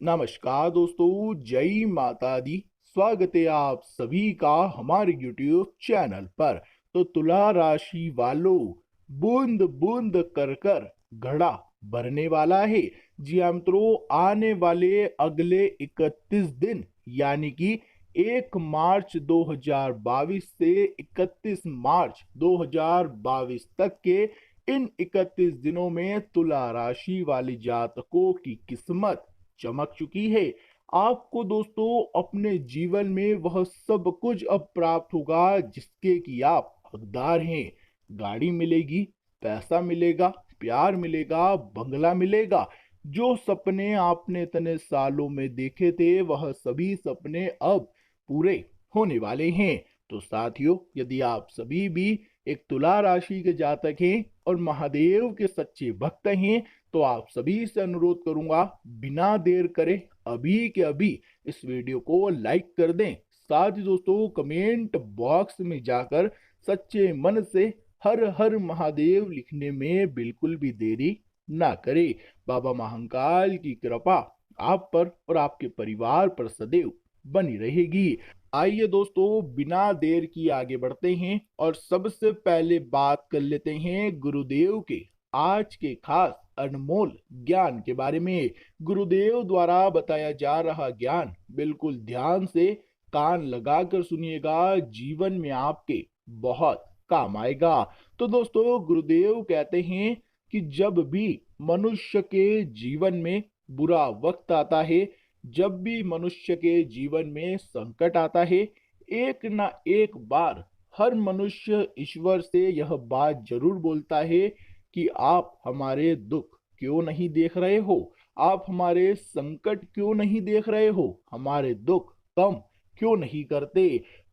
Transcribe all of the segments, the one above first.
नमस्कार दोस्तों, जय माता दी। स्वागत है आप सभी का हमारे YouTube चैनल पर। तो तुला राशि वालों, बूंद बूंद कर कर घड़ा भरने वाला है। जी हाँ मित्रों, आने वाले अगले 31 दिन यानी कि 1 मार्च 2022 से 31 मार्च 2022 तक के इन 31 दिनों में तुला राशि वाले जातकों की किस्मत चमक चुकी है। आपको दोस्तों अपने जीवन में वह सब कुछ अब प्राप्त होगा जिसके कि आप हकदार हैं। गाड़ी मिलेगी, पैसा मिलेगा, प्यार मिलेगा, बंगला मिलेगा। जो सपने आपने इतने सालों में देखे थे वह सभी सपने अब पूरे होने वाले हैं। तो साथियों, यदि आप सभी भी एक तुला राशि के जातक हैं और महादेव के सच्चे भक्त हैं तो आप सभी से अनुरोध करूंगा, बिना देर करे अभी के अभी इस वीडियो को लाइक कर दें। साथ ही दोस्तों, कमेंट बॉक्स में जाकर सच्चे मन से हर हर महादेव लिखने में बिल्कुल भी देरी ना करें। बाबा महाकाल की कृपा आप पर और आपके परिवार पर सदैव बनी रहेगी। आइए दोस्तों, बिना देर की आगे बढ़ते हैं और सबसे पहले बात कर लेते हैं गुरुदेव के आज के खास अनमोल ज्ञान के बारे में। गुरुदेव द्वारा बताया जा रहा ज्ञान बिल्कुल ध्यान से कान लगाकर सुनिएगा, जीवन में आपके बहुत काम आएगा। तो दोस्तों, गुरुदेव कहते हैं कि जब भी मनुष्य के जीवन में बुरा वक्त आता है, जब भी मनुष्य के जीवन में संकट आता है, एक ना एक बार हर मनुष्य ईश्वर से यह बात जरूर बोलता है कि आप हमारे दुख क्यों नहीं देख रहे हो, आप हमारे संकट क्यों नहीं देख रहे हो, हमारे दुख कम क्यों नहीं करते।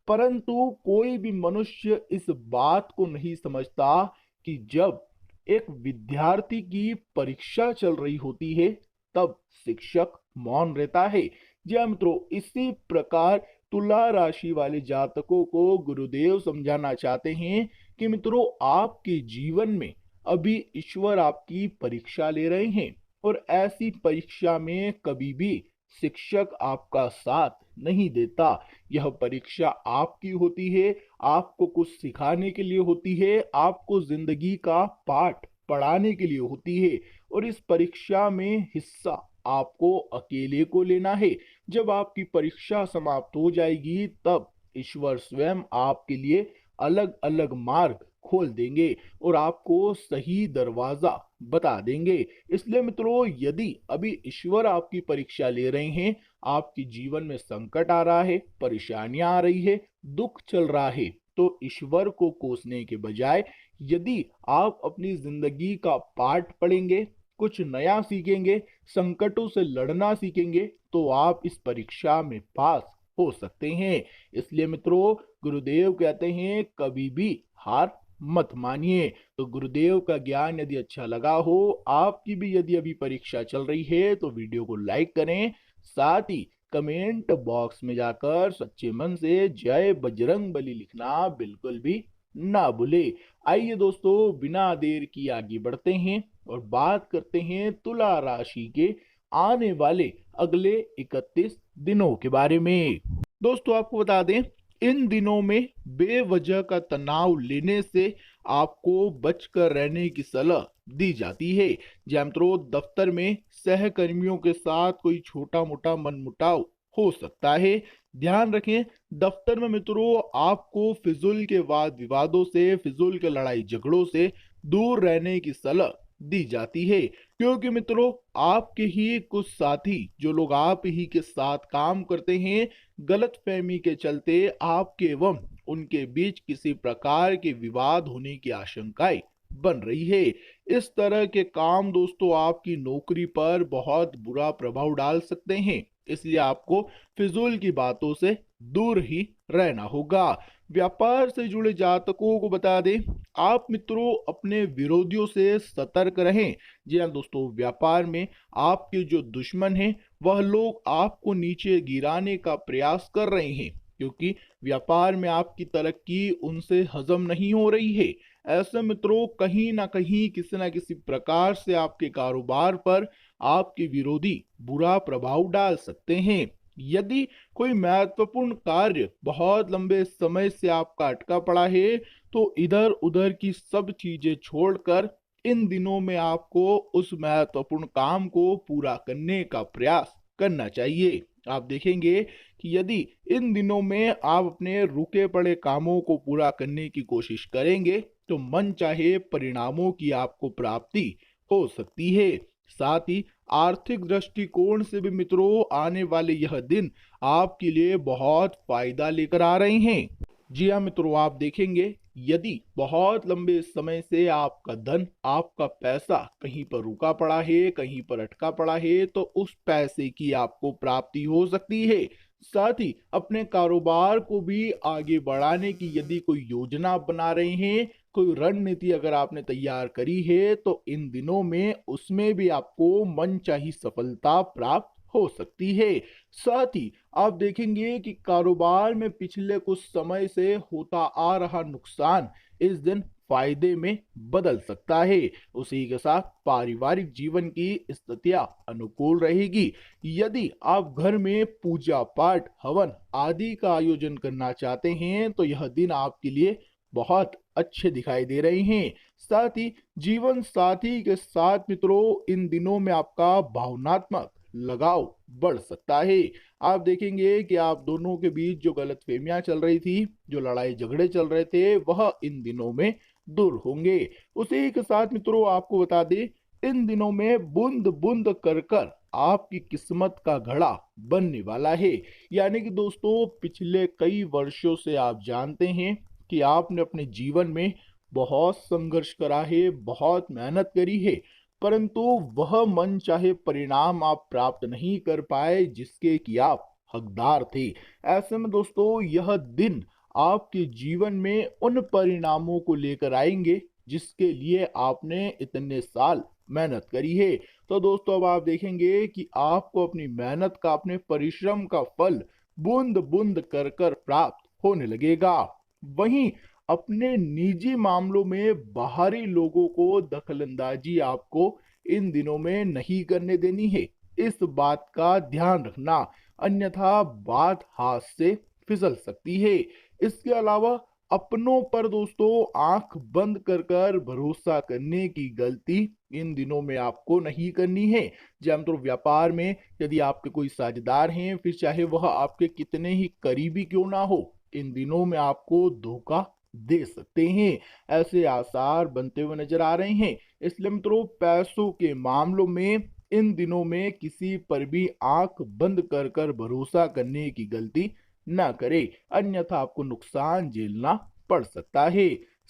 परंतु कोई भी मनुष्य इस बात को नहीं समझता कि जब एक विद्यार्थी की परीक्षा चल रही होती है तब शिक्षक मौन रहता है। जी हाँ मित्रों, इसी प्रकार तुला राशि वाले जातकों को गुरुदेव समझाना चाहते हैं कि मित्रों, आपके जीवन में अभी ईश्वर आपकी परीक्षा ले रहे हैं और ऐसी परीक्षा में कभी भी शिक्षक आपका साथ नहीं देता। यह परीक्षा आपकी होती है, आपको कुछ सिखाने के लिए होती है, आपको जिंदगी का पाठ पढ़ाने के लिए होती है और इस परीक्षा में हिस्सा आपको अकेले को लेना है। जब आपकी परीक्षा समाप्त हो जाएगी तब ईश्वर स्वयं आपके लिए अलग अलग मार्ग खोल देंगे और आपको सही दरवाजा बता देंगे। इसलिए मित्रों, यदि अभी ईश्वर आपकी परीक्षा ले रहे हैं, आपके जीवन में संकट आ रहा है, परेशानियां आ रही है, दुख चल रहा है, तो ईश्वर को कोसने के बजाय यदि आप अपनी जिंदगी का पाठ पढ़ेंगे, कुछ नया सीखेंगे, संकटों से लड़ना सीखेंगे, तो आप इस परीक्षा में पास हो सकते हैं। इसलिए मित्रों, गुरुदेव कहते हैं कभी भी हार मत मानिए। तो गुरुदेव का ज्ञान यदि अच्छा लगा हो, आपकी भी यदि अभी परीक्षा चल रही है, तो वीडियो को लाइक करें। साथ ही कमेंट बॉक्स में जाकर सच्चे मन से जय बजरंग बली लिखना बिल्कुल भी ना भूले। आइए दोस्तों, बिना देर की आगे बढ़ते हैं और बात करते हैं तुला राशि के आने वाले अगले 31 दिनों के बारे में। दोस्तों, आपको बता दें, इन दिनों में बेवजह का तनाव लेने से आपको बचकर रहने की सलाह दी जाती है। जहाँ मित्रों, दफ्तर में सहकर्मियों के साथ कोई छोटा मोटा मनमुटाव हो सकता है। ध्यान रखें, दफ्तर में मित्रों आपको फिजूल के वाद विवादों से, फिजूल के लड़ाई झगड़ों से दूर रहने की सलाह दी जाती है, क्योंकि मित्रों आपके ही कुछ साथी, जो लोग आप ही के साथ काम करते हैं, गलतफहमी के चलते आपके एवं उनके बीच किसी प्रकार के विवाद होने की आशंकाएं बन रही है। इस तरह के काम दोस्तों आपकी नौकरी पर बहुत बुरा प्रभाव डाल सकते हैं। इसलिए आपको फिजूल की बातों से दूर ही रहना होगा। व्यापार से जुड़े जातकों को बता दें, आप मित्रों अपने विरोधियों से सतर्क रहें। जी हाँ दोस्तों, व्यापार में आपके जो दुश्मन हैं वह लोग आपको नीचे गिराने का प्रयास कर रहे हैं, क्योंकि व्यापार में आपकी तरक्की उनसे हजम नहीं हो रही है। ऐसे मित्रों कहीं ना कहीं किसी ना किसी प्रकार से आपके कारोबार पर आपके विरोधी बुरा प्रभाव डाल सकते हैं। यदि कोई महत्वपूर्ण कार्य बहुत लंबे समय से आपका अटका पड़ा है, तो इधर उधर की सब चीजें छोड़कर इन दिनों में आपको उस महत्वपूर्ण काम को पूरा करने का प्रयास करना चाहिए। आप देखेंगे कि यदि इन दिनों में आप अपने रुके पड़े कामों को पूरा करने की कोशिश करेंगे, तो मन चाहे परिणामों की आपको प्राप्ति हो सकती है। साथ ही आर्थिक दृष्टिकोण से भी मित्रों, आने वाले यह दिन आपके लिए बहुत फायदा लेकर आ रहे हैं। जी हाँ मित्रों, आप देखेंगे यदि बहुत लंबे समय से आपका धन, आपका पैसा कहीं पर रुका पड़ा है, कहीं पर अटका पड़ा है, तो उस पैसे की आपको प्राप्ति हो सकती है। साथ ही अपने कारोबार को भी आगे बढ़ाने की यदि कोई योजना आप बना रहे हैं, कोई रणनीति अगर आपने तैयार करी है, तो इन दिनों में उसमें भी आपको मनचाही सफलता प्राप्त हो सकती है। साथ ही आप देखेंगे कि कारोबार में पिछले कुछ समय से होता आ रहा नुकसान इस दिन फायदे में बदल सकता है। उसी के साथ पारिवारिक जीवन की स्थितियां अनुकूल रहेगी। यदि आप घर में पूजा पाठ, हवन आदि का आयोजन करना चाहते हैं, तो यह दिन आपके लिए बहुत अच्छे दिखाई दे रहे हैं। साथ ही जीवन साथी के साथ मित्रों, इन दिनों में आपका भावनात्मक लगाव बढ़ सकता है। आप देखेंगे कि आप दोनों के बीच जो गलतफहमियां चल रही थी, जो लड़ाई झगड़े चल रहे थे, वह इन दिनों में दूर होंगे। उसी के साथ मित्रों आपको बता दें, इन दिनों में बूंद बूंद कर कर आपकी किस्मत का घड़ा बनने वाला है। यानी कि दोस्तों, पिछले कई वर्षों से आप जानते हैं कि आपने अपने जीवन में बहुत संघर्ष करा है, बहुत मेहनत करी है, परंतु वह मन चाहे परिणाम आप प्राप्त नहीं कर पाए जिसके कि आप हकदार थे। ऐसे में दोस्तों, यह दिन आपके जीवन में उन परिणामों को लेकर आएंगे जिसके लिए आपने इतने साल मेहनत करी है। तो दोस्तों, अब आप देखेंगे कि आपको अपनी मेहनत का, अपने परिश्रम का फल बूंद बूंद कर कर प्राप्त होने लगेगा। वहीं अपने निजी मामलों में बाहरी लोगों को दखलंदाजी आपको इन दिनों में नहीं करने देनी है। इस बात का ध्यान रखना, अन्यथा बात हाथ से फिसल सकती है। इसके अलावा अपनों पर दोस्तों आंख बंद कर कर भरोसा करने की गलती इन दिनों में आपको नहीं करनी है। जब तो व्यापार में यदि आपके कोई साझेदार हैं, फिर चाहे वह आपके कितने ही करीबी क्यों ना हो, इन दिनों में आपको धोखा दे सकते हैं। ऐसे आसार बनते हुए नजर आ रहे हैं। इसलिए मित्रों, पैसों के मामलों में इन दिनों में किसी पर भी आंख बंद कर कर भरोसा करने की गलती ना करें, अन्यथा आपको नुकसान झेलना पड़ सकता है।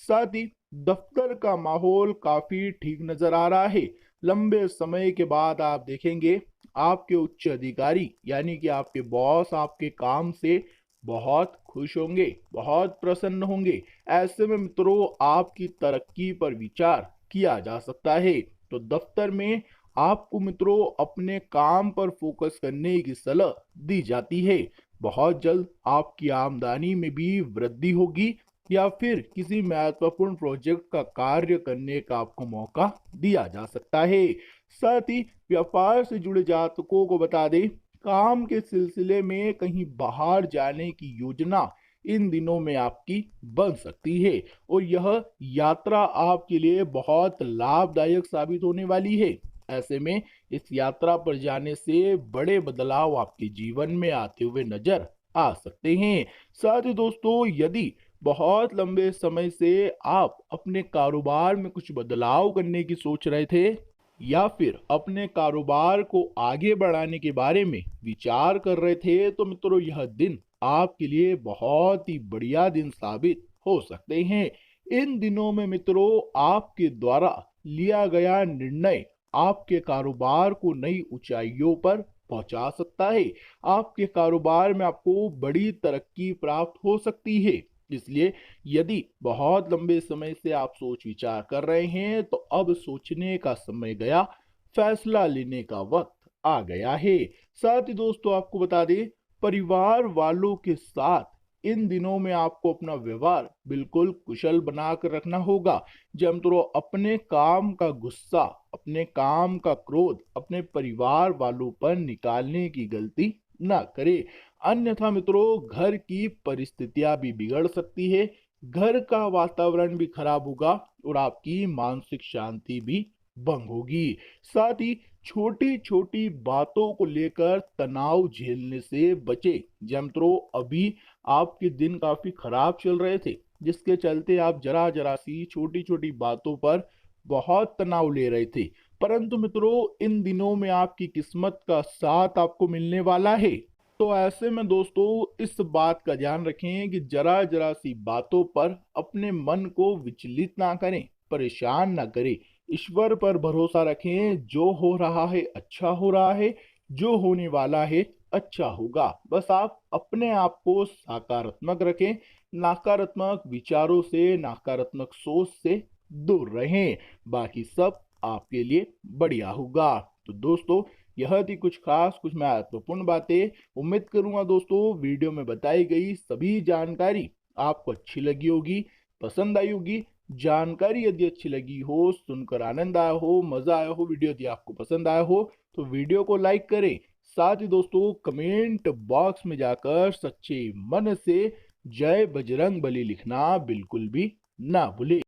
साथ ही दफ्तर का माहौल काफी ठीक नजर आ रहा है। लंबे समय के बाद आप देखेंगे आपके उच्च अधिकारी यानी कि आपके बॉस आपके काम से बहुत खुश होंगे, बहुत प्रसन्न होंगे। ऐसे में मित्रों, आपकी तरक्की पर विचार किया जा सकता है। तो दफ्तर में आपको मित्रों अपने काम पर फोकस करने की सलाह दी जाती है। बहुत जल्द आपकी आमदनी में भी वृद्धि होगी, या फिर किसी महत्वपूर्ण प्रोजेक्ट का कार्य करने का आपको मौका दिया जा सकता है। साथ ही व्यापार से जुड़े जातकों को बता दें, काम के सिलसिले में कहीं बाहर जाने की योजना इन दिनों में आपकी बन सकती है, और यह यात्रा आपके लिए बहुत लाभदायक साबित होने वाली है। ऐसे में इस यात्रा पर जाने से बड़े बदलाव आपके जीवन में आते हुए नजर आ सकते हैं। साथ ही दोस्तों, यदि बहुत लंबे समय से आप अपने कारोबार में कुछ बदलाव करने की सोच रहे थे, या फिर अपने कारोबार को आगे बढ़ाने के बारे में विचार कर रहे थे, तो मित्रों यह दिन आपके लिए बहुत ही बढ़िया दिन साबित हो सकते हैं। इन दिनों में मित्रों आपके द्वारा लिया गया निर्णय आपके कारोबार को नई ऊंचाइयों पर पहुंचा सकता है। आपके कारोबार में आपको बड़ी तरक्की प्राप्त हो सकती है। इसलिए यदि बहुत लंबे समय से आप सोच विचार कर रहे हैं, तो अब सोचने का समय गया, फैसला लेने का वक्त आ गया है। साथ ही दोस्तों आपको बता दें, परिवार वालों के साथ इन दिनों में आपको अपना व्यवहार बिल्कुल कुशल बना कर रखना होगा। जब मित्रों अपने काम का गुस्सा, अपने काम का क्रोध अपने परिवार वालों पर निकालने की गलती ना करें, अन्यथा मित्रों घर की परिस्थितियां भी बिगड़ सकती है, घर का वातावरण भी खराब होगा और आपकी मानसिक शांति भी भंग होगी। साथ ही छोटी छोटी बातों को लेकर तनाव झेलने से बचे। जब मित्रों अभी आपके दिन काफी खराब चल रहे थे, जिसके चलते आप जरा जरा सी छोटी छोटी बातों पर बहुत तनाव ले रहे थे, परंतु मित्रों इन दिनों में आपकी किस्मत का साथ आपको मिलने वाला है। तो ऐसे में दोस्तों इस बात का ध्यान रखें कि जरा जरा सी बातों पर अपने मन को विचलित ना करें, परेशान ना करें। ईश्वर पर भरोसा रखें, जो हो रहा है अच्छा हो रहा है, जो होने वाला है अच्छा होगा। बस आप अपने आप को सकारात्मक रखें, नकारात्मक विचारों से, नकारात्मक सोच से दूर रहें। बाकी सब आपके लिए बढ़िया होगा। तो दोस्तों यह थी कुछ खास, कुछ महत्वपूर्ण बातें। उम्मीद करूंगा दोस्तों वीडियो में बताई गई सभी जानकारी आपको अच्छी लगी होगी, पसंद आई होगी। जानकारी यदि अच्छी लगी हो, सुनकर आनंद आया हो, मजा आया हो, वीडियो यदि आपको पसंद आया हो तो वीडियो को लाइक करें। साथ ही दोस्तों कमेंट बॉक्स में जाकर सच्चे मन से जय बजरंग बली लिखना बिल्कुल भी ना भूले।